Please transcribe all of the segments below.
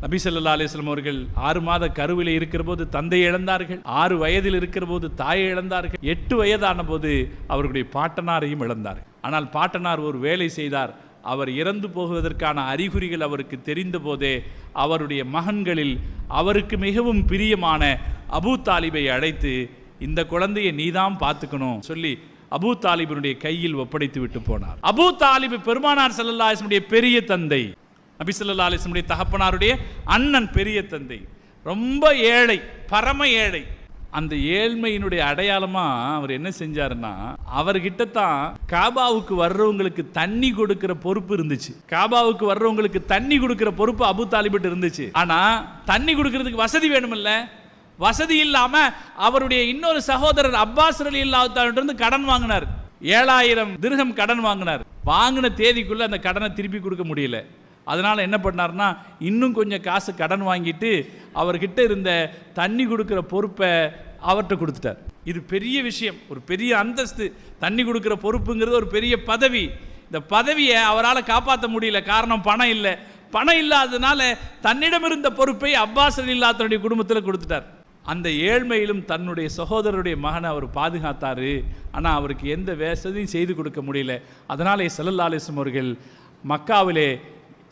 நபி ஸல்லல்லாஹு அலைஹி வஸல்லம் அவர்கள் 6 மாத கருவிலே இருக்கிற போது தந்தையை இழந்தார்கள். 6 வயதில் இருக்கிற போது தாயை இழந்தார்கள். 8 வயதான போது அவர்களுடைய பாட்டனாரையும் இழந்தார்கள். ஆனால் பாட்டனார் ஒரு வேலை செய்தார். அவர் இறந்து போவதற்கான அறிகுறிகள் அவருக்கு தெரிந்த போதே அவருடைய மகன்களில் அவருக்கு மிகவும் பிரியமான அபூ தாலிபை அழைத்து, இந்த குழந்தையை நீதான் பார்த்துக்கணும் சொல்லி அபூ தாலிபினுடைய கையில் ஒப்படைத்து விட்டு போனார். அபூ தாலிப் பெருமானார் ஸல்லல்லாஹு அலைஹி வஸல்லம் பெரிய தந்தை, நபி ஸல்லல்லாஹு அலைஹி வஸல்லம் தகப்பனாருடைய அண்ணன், பெரிய தந்தை, ரொம்ப ஏழை, பரம ஏழை. அந்த ஏழ்மையினுடைய அடையாளமா அவர் என்ன செஞ்சாருன்னா, அவர்கிட்ட தான் காபாவுக்கு வர்றவங்களுக்கு தண்ணி கொடுக்கிற பொறுப்பு இருந்துச்சு. காபாவுக்கு வர்றவங்களுக்கு தண்ணி கொடுக்கிற பொறுப்பு அபூ தாலிபிட்ட இருந்துச்சு. ஆனா தண்ணி கொடுக்கிறதுக்கு வசதி வேணுமில்ல, வசதி இல்லாம அவருடைய இன்னொரு சகோதரர் அப்பாஸ் ரலியல்லாஹு தஆலா இருந்து கடன் வாங்கினார். 7000 திர்ஹம் கடன் வாங்கினார். வாங்கின தேதிக்குள்ள அந்த கடனை திருப்பி கொடுக்க முடியல. அதனால என்ன பண்ணார்னா, இன்னும் கொஞ்சம் காசு கடன் வாங்கிட்டு அவர்கிட்ட இருந்த தண்ணி கொடுக்கிற பொறுப்பை அவர்கிட்ட கொடுத்துட்டார். இது பெரிய விஷயம், ஒரு பெரிய அந்தஸ்து. தண்ணி கொடுக்கிற பொறுப்புங்கிறது ஒரு பெரிய பதவி. இந்த பதவியை அவரால் காப்பாற்ற முடியல. காரணம் பணம் இல்லை. பணம் இல்லாததுனால தன்னிடம் இருந்த பொறுப்பை அப்பாஸ் ரலியல்லாஹு தன்னுடைய குடும்பத்தில் கொடுத்துட்டார். அந்த ஏழ்மையிலும் தன்னுடைய சகோதரருடைய மகனை அவர் பாதுகாத்தார். ஆனால் அவருக்கு எந்த வசதியும் செய்து கொடுக்க முடியல. அதனாலே ஸல்லல்லாஹு அலைஹி வஸல்லம் அவர்கள் மக்காவிலே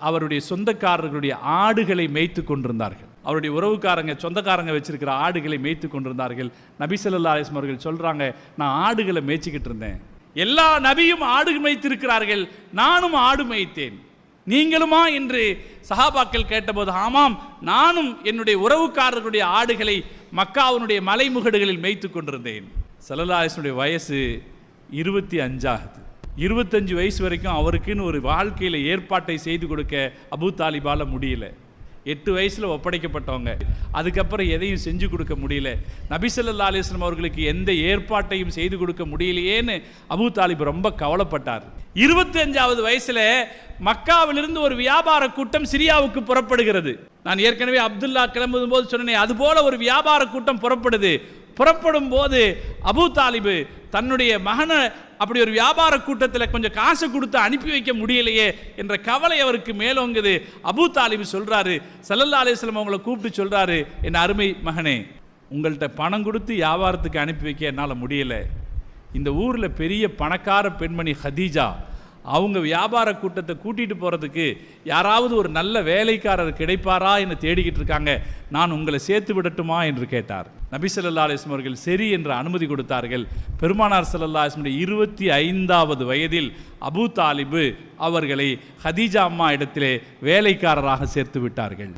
அவருடைய சொந்தக்காரர்களுடைய ஆடுகளை மேய்த்து கொண்டிருந்தார்கள். அவருடைய உறவுக்காரங்க, சொந்தக்காரங்க வச்சிருக்கிற ஆடுகளை மேய்த்து கொண்டிருந்தார்கள். நபி ஸல்லல்லாஹு அலைஹி வஸல்லம் அவர்கள் சொல்றாங்க, நான் ஆடுகளை மேய்ச்சிக்கிட்டு இருந்தேன். எல்லா நபியும் ஆடு மேய்த்திருக்கிறார்கள், நானும் ஆடு மேய்த்தேன், நீங்களுமா என்று சஹாபாக்கள் கேட்டபோது, ஆமாம், நானும் என்னுடைய உறவுக்காரர்களுடைய ஆடுகளை மக்காவினுடைய மலைமுகடுகளில் மேய்த்து கொண்டிருந்தேன். ஸல்லல்லாஹு அலைஹி வஸல்லம் வயசு 25 ஆகுது. 25 வயசு வரைக்கும் அவருக்குன்னு ஒரு வாழ்க்கையில் ஏற்பாட்டை செய்து கொடுக்க அபூ தாலிபால் முடியல. 8 வயசில் ஒப்படைக்கப்பட்டவங்க, அதுக்கப்புறம் எதையும் செஞ்சு கொடுக்க முடியல. நபி ஸல்லல்லாஹு அலைஹி வஸல்லம் அவர்களுக்கு எந்த ஏற்பாட்டையும் செய்து கொடுக்க முடியலையேன்னு அபூ தாலிப் ரொம்ப கவலைப்பட்டார். 25வது வயசில் மக்காவிலிருந்து ஒரு வியாபார கூட்டம் சிரியாவுக்கு புறப்படுகிறது. நான் ஏற்கனவே அப்துல்லா கிளம்பும் போது சொன்னேன், அதுபோல ஒரு வியாபார கூட்டம் புறப்படுது. புறப்படும் போது அபூ தாலிப் தன்னுடைய மகனை அப்படி ஒரு வியாபார கூட்டத்தில் கொஞ்சம் காசு கொடுத்து அனுப்பி வைக்க முடியலையே என்ற கவலை அவருக்கு மேலோங்குது. அபூ தாலிப் சொல்றாரு, ஸல்லல்லாஹு அலைஹி வஸல்லம் அவங்களை கூப்பிட்டு சொல்றாரு, என் அருமை மகனே, உங்கள்கிட்ட பணம் கொடுத்து வியாபாரத்துக்கு அனுப்பி வைக்க என்னால் முடியலை. இந்த ஊரில் பெரிய பணக்கார பெண்மணி ஹதீஜா, அவங்க வியாபார கூட்டத்தை கூட்டிகிட்டு போகிறதுக்கு யாராவது ஒரு நல்ல வேலைக்காரர் கிடைப்பாரா என்று தேடிக்கிட்டு இருக்காங்க, நான் உங்களை சேர்த்து விடட்டுமா என்று கேட்டார். நபி ஸல்லல்லாஹு அலைஹி வஸல்லம் அவர்கள் சரி என்ற அனுமதி கொடுத்தார்கள். பெருமானார் ஸல்லல்லாஹு அலைஹி வஸல்லம் 25வது வயதில் அபூ தாலிப் அவர்களை ஹதீஜா அம்மா இடத்திலே வேலைக்காரராக சேர்த்து விட்டார்கள்.